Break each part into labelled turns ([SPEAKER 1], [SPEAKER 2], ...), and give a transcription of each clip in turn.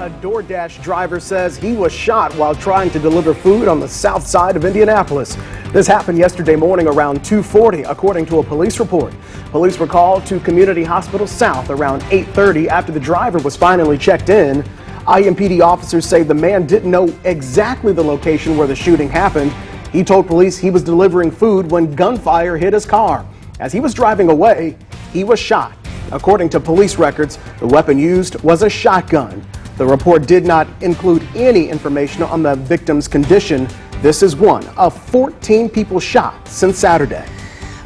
[SPEAKER 1] A DoorDash driver says he was shot while trying to deliver food on the south side of Indianapolis. This happened yesterday morning around 2:40, according to a police report. Police were called to Community Hospital South around 8:30 after the driver was finally checked in. IMPD officers say the man didn't know exactly the location where the shooting happened. He told police he was delivering food when gunfire hit his car. As he was driving away, he was shot. According to police records, the weapon used was a shotgun. The report did not include any information on the victim's condition. This is one of 14 people shot since Saturday.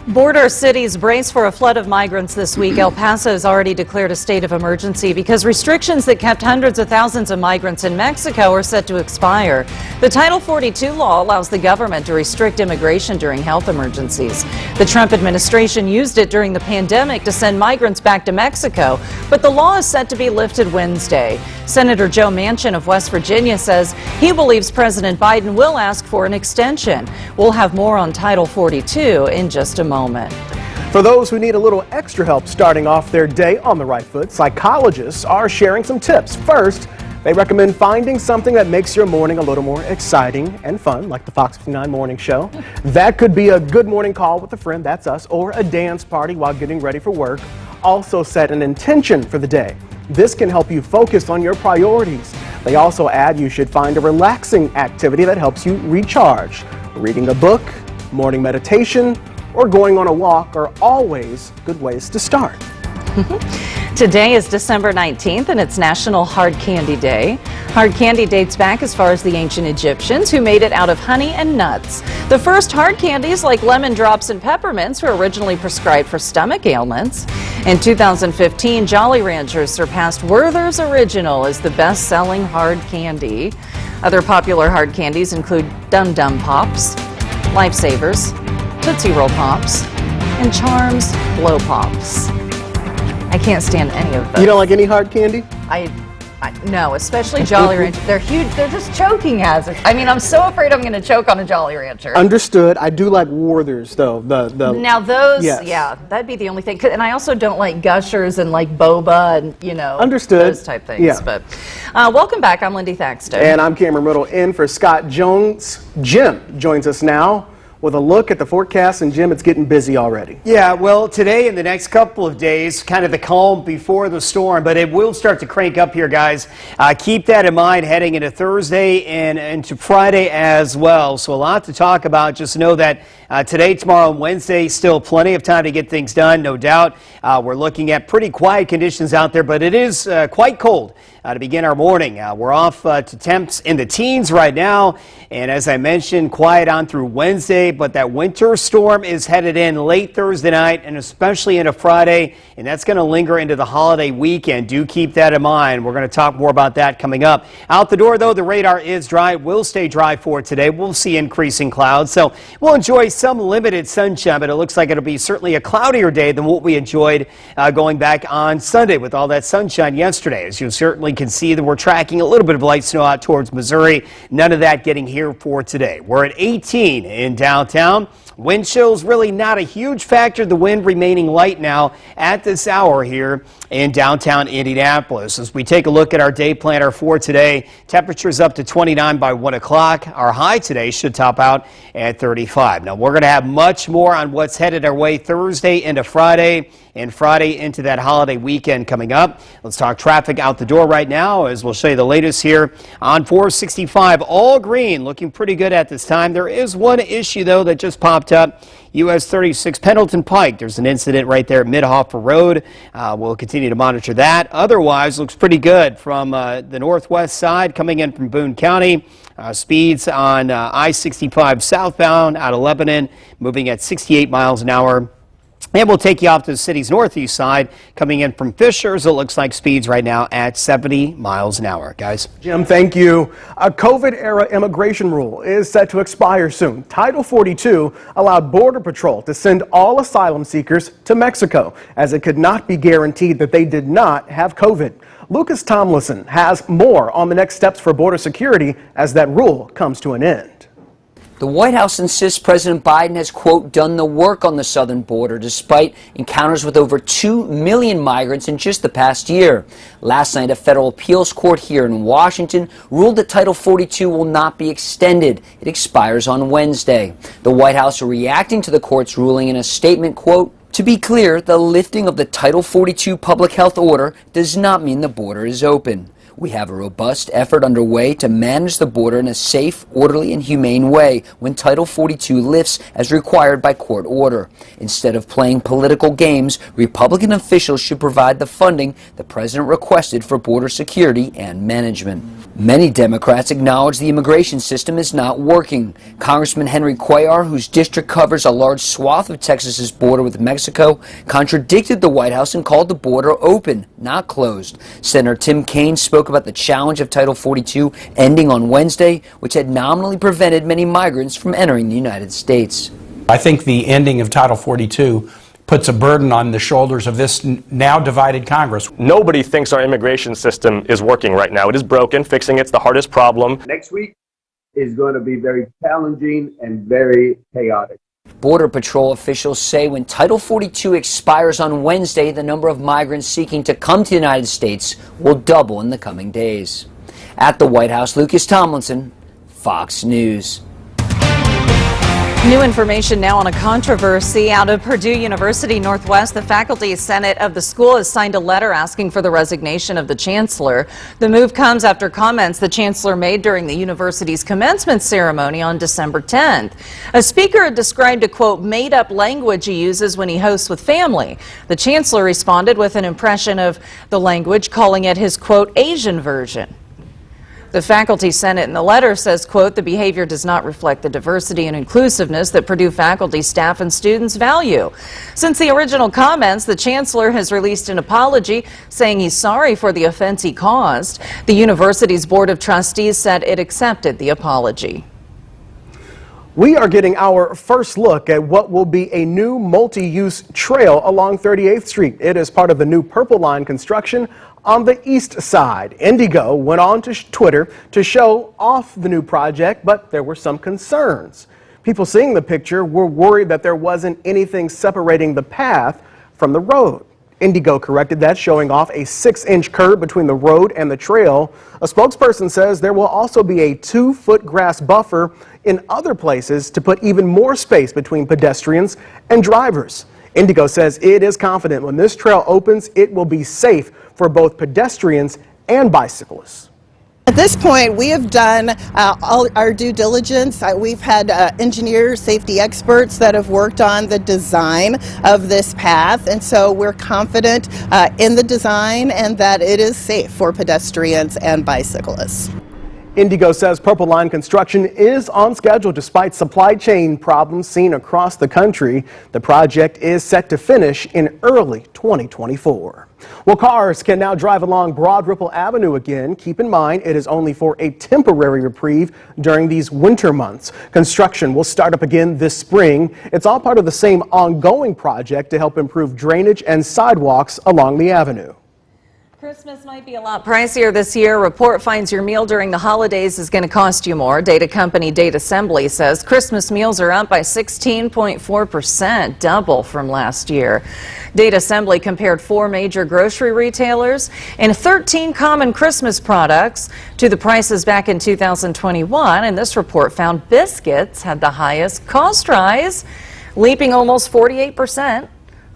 [SPEAKER 2] Border cities brace for a flood of migrants this week. El Paso has already declared a state of emergency because restrictions that kept hundreds of thousands of migrants in Mexico are set to expire. The Title 42 law allows the government to restrict immigration during health emergencies. The Trump administration used it during the pandemic to send migrants back to Mexico, but the law is set to be lifted Wednesday. Senator Joe Manchin of West Virginia says he believes President Biden will ask for an extension. We'll have more on Title 42 in just a moment.
[SPEAKER 1] For those who need a little extra help starting off their day on the right foot, psychologists are sharing some tips. First, they recommend finding something that makes your morning a little more exciting and fun, like the FOX59 morning show. That could be a good morning call with a friend, that's us, or a dance party while getting ready for work. Also set an intention for the day. This can help you focus on your priorities. They also add you should find a relaxing activity that helps you recharge. Reading a book, morning meditation, or going on a walk are always good ways to start.
[SPEAKER 2] Today is December 19th and it's National Hard Candy Day. Hard candy dates back as far as the ancient Egyptians, who made it out of honey and nuts. The first hard candies like lemon drops and peppermints were originally prescribed for stomach ailments. In 2015, Jolly Ranchers surpassed Werther's Original as the best-selling hard candy. Other popular hard candies include Dum Dum Pops, Lifesavers, Tootsie Roll Pops, and Charms Blow Pops. I can't stand any of those.
[SPEAKER 1] You don't like any hard candy?
[SPEAKER 2] No, especially Jolly Rancher. They're huge. They're just choking hazards. I mean, I'm so afraid I'm going to choke on a Jolly Rancher.
[SPEAKER 1] Understood. I do like Werther's, though.
[SPEAKER 2] Now those,
[SPEAKER 1] yes.
[SPEAKER 2] Yeah, that'd be the only thing. And I also don't like Gushers and like Boba and, you know,
[SPEAKER 1] Understood.
[SPEAKER 2] Those type things.
[SPEAKER 1] Yeah.
[SPEAKER 2] But welcome back. I'm Lindy Thackston.
[SPEAKER 1] And I'm Cameron Ridle in for Scott Jones. Jim joins us now with a look at the forecast, and Jim, it's getting busy already.
[SPEAKER 3] Yeah, well, today and the next couple of days, kind of the calm before the storm, but it will start to crank up here, guys. Keep that in mind heading into Thursday and into Friday as well. So a lot to talk about. Just know that today, tomorrow, and Wednesday, still plenty of time to get things done, no doubt. We're looking at pretty quiet conditions out there, but it is quite cold to begin our morning. We're off to temps in the teens right now, and as I mentioned, quiet on through Wednesday, but that winter storm is headed in late Thursday night and especially into Friday, and that's going to linger into the holiday weekend. Do keep that in mind. We're going to talk more about that coming up. Out the door, though, the radar is dry. It will stay dry for today. We'll see increasing clouds, so we'll enjoy some limited sunshine, but it looks like it'll be certainly a cloudier day than what we enjoyed going back on Sunday with all that sunshine yesterday. As you certainly can see, that we're tracking a little bit of light snow out towards Missouri. None of that getting here for today. We're at 18 in downtown. Wind chill's really not a huge factor. The wind remaining light now at this hour here in downtown Indianapolis. As we take a look at our day planner for today, temperatures up to 29 by 1 o'clock. Our high today should top out at 35. Now, we're going to have much more on what's headed our way Thursday into Friday and Friday into that holiday weekend coming up. Let's talk traffic out the door right now as we'll show you the latest here on 465. All green, looking pretty good at this time. There is one issue, though, that just popped up. US 36 Pendleton Pike. There's an incident right there at Mid-Hoffer Road. We'll continue to monitor that. Otherwise, looks pretty good from the northwest side coming in from Boone County. Speeds on I-65 southbound out of Lebanon, moving at 68 miles an hour. And we'll take you off to the city's northeast side, coming in from Fishers. It looks like speeds right now at 70 miles an hour, guys.
[SPEAKER 1] Jim, thank you. A COVID-era immigration rule is set to expire soon. Title 42 allowed Border Patrol to send all asylum seekers to Mexico, as it could not be guaranteed that they did not have COVID. Lucas Tomlinson has more on the next steps for border security as that rule comes to an end.
[SPEAKER 4] The White House insists President Biden has, quote, done the work on the southern border despite encounters with over 2 million migrants in just the past year. Last night, a federal appeals court here in Washington ruled that Title 42 will not be extended. It expires on Wednesday. The White House reacting to the court's ruling in a statement, quote, to be clear, the lifting of the Title 42 public health order does not mean the border is open. We have a robust effort underway to manage the border in a safe, orderly, and humane way when Title 42 lifts as required by court order. Instead of playing political games, Republican officials should provide the funding the president requested for border security and management. Many Democrats acknowledge the immigration system is not working. Congressman Henry Cuellar, whose district covers a large swath of Texas's border with Mexico, contradicted the White House and called the border open, not closed. Senator Tim Kaine spoke about the challenge of Title 42 ending on Wednesday, which had nominally prevented many migrants from entering the United States.
[SPEAKER 5] I think the ending of Title 42 puts a burden on the shoulders of this now divided Congress.
[SPEAKER 6] Nobody thinks our immigration system is working right now. It is broken. Fixing it's the hardest problem.
[SPEAKER 7] Next week is going to be very challenging and very chaotic.
[SPEAKER 4] Border Patrol officials say when Title 42 expires on Wednesday, the number of migrants seeking to come to the United States will double in the coming days. At the White House, Lucas Tomlinson, Fox News.
[SPEAKER 2] New information now on a controversy out of Purdue University Northwest. The faculty senate of the school has signed a letter asking for the resignation of the chancellor. The move comes after comments the chancellor made during the university's commencement ceremony on December 10th. A speaker had described a, quote, made-up language he uses when he hosts with family. The chancellor responded with an impression of the language, calling it his, quote, Asian version. The faculty senate in the letter says, quote, the behavior does not reflect the diversity and inclusiveness that Purdue faculty, staff, and students value. Since the original comments, the chancellor has released an apology saying he's sorry for the offense he caused. The university's board of trustees said it accepted the apology.
[SPEAKER 1] We are getting our first look at what will be a new multi-use trail along 38th Street. It is part of the new Purple Line construction on the east side. Indigo went on to Twitter to show off the new project, but there were some concerns. People seeing the picture were worried that there wasn't anything separating the path from the road. Indigo corrected that, showing off a 6-inch curb between the road and the trail. A spokesperson says there will also be a 2-foot grass buffer in other places to put even more space between pedestrians and drivers. Indigo says it is confident when this trail opens, it will be safe for both pedestrians and bicyclists.
[SPEAKER 8] At this point, we have done all our due diligence. We've had engineers, safety experts that have worked on the design of this path, and so we're confident in the design and that it is safe for pedestrians and bicyclists.
[SPEAKER 1] Indigo says Purple Line construction is on schedule despite supply chain problems seen across the country. The project is set to finish in early 2024. Well, cars can now drive along Broad Ripple Avenue again. Keep in mind, it is only for a temporary reprieve during these winter months. Construction will start up again this spring. It's all part of the same ongoing project to help improve drainage and sidewalks along the avenue.
[SPEAKER 2] Christmas might be a lot pricier this year. A report finds your meal during the holidays is going to cost you more. Data company Data Assembly says Christmas meals are up by 16.4%, double from last year. Data Assembly compared 4 major grocery retailers and 13 common Christmas products to the prices back in 2021, and this report found biscuits had the highest cost rise, leaping almost 48%.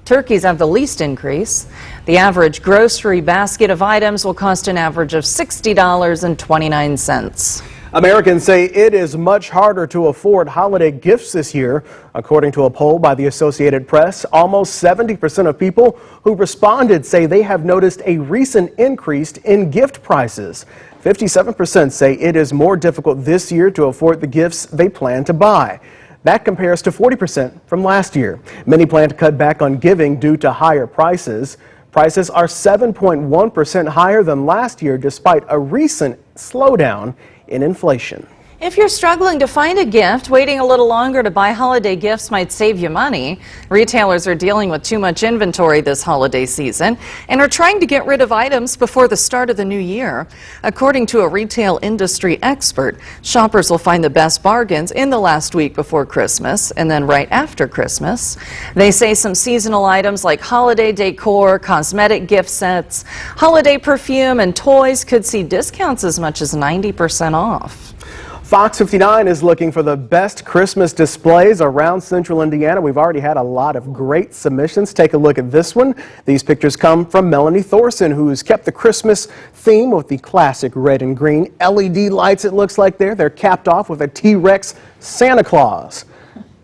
[SPEAKER 2] Turkeys have the least increase. The average grocery basket of items will cost an average of $60.29.
[SPEAKER 1] Americans say it is much harder to afford holiday gifts this year. According to a poll by the Associated Press, almost 70% of people who responded say they have noticed a recent increase in gift prices. 57% say it is more difficult this year to afford the gifts they plan to buy. That compares to 40% from last year. Many plan to cut back on giving due to higher prices. Prices are 7.1% higher than last year despite a recent slowdown in inflation.
[SPEAKER 2] If you're struggling to find a gift, waiting a little longer to buy holiday gifts might save you money. Retailers are dealing with too much inventory this holiday season and are trying to get rid of items before the start of the new year. According to a retail industry expert, shoppers will find the best bargains in the last week before Christmas and then right after Christmas. They say some seasonal items like holiday decor, cosmetic gift sets, holiday perfume, and toys could see discounts as much as 90% off.
[SPEAKER 1] FOX59 is looking for the best Christmas displays around central Indiana. We've already had a lot of great submissions. Take a look at this one. These pictures come from Melanie Thorson, who's kept the Christmas theme with the classic red and green LED lights, it looks like there. They're capped off with a T-Rex Santa Claus.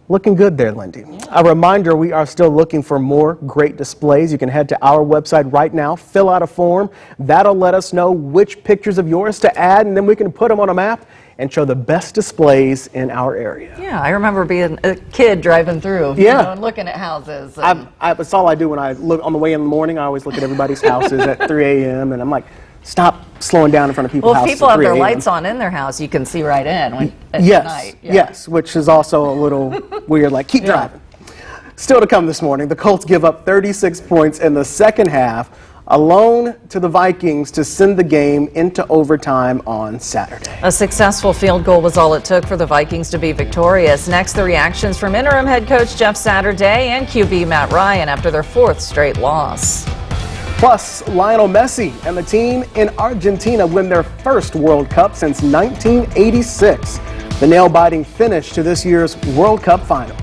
[SPEAKER 1] Looking good there, Lindy. A reminder, we are still looking for more great displays. You can head to our website right now, fill out a form. That'll let us know which pictures of yours to add, and then we can put them on a map and show the best displays in our area.
[SPEAKER 2] Yeah, I remember being a kid driving through, and looking at houses.
[SPEAKER 1] That's all I do when I look on the way in the morning. I always look at everybody's houses at 3 a.m. and I'm like, stop slowing down in front of people's houses.
[SPEAKER 2] Well, if people have their lights on in their house, you can see right in at night. Yeah.
[SPEAKER 1] Yes, which is also a little weird, like keep driving. Still to come this morning, the Colts give up 36 points in the second half, alone to the Vikings to send the game into overtime on Saturday.
[SPEAKER 2] A successful field goal was all it took for the Vikings to be victorious. Next, the reactions from interim head coach Jeff Saturday and QB Matt Ryan after their fourth straight loss.
[SPEAKER 1] Plus, Lionel Messi and the team in Argentina win their first World Cup since 1986. The nail-biting finish to this year's World Cup final.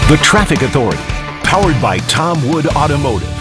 [SPEAKER 9] The Traffic Authority, powered by Tom Wood Automotive.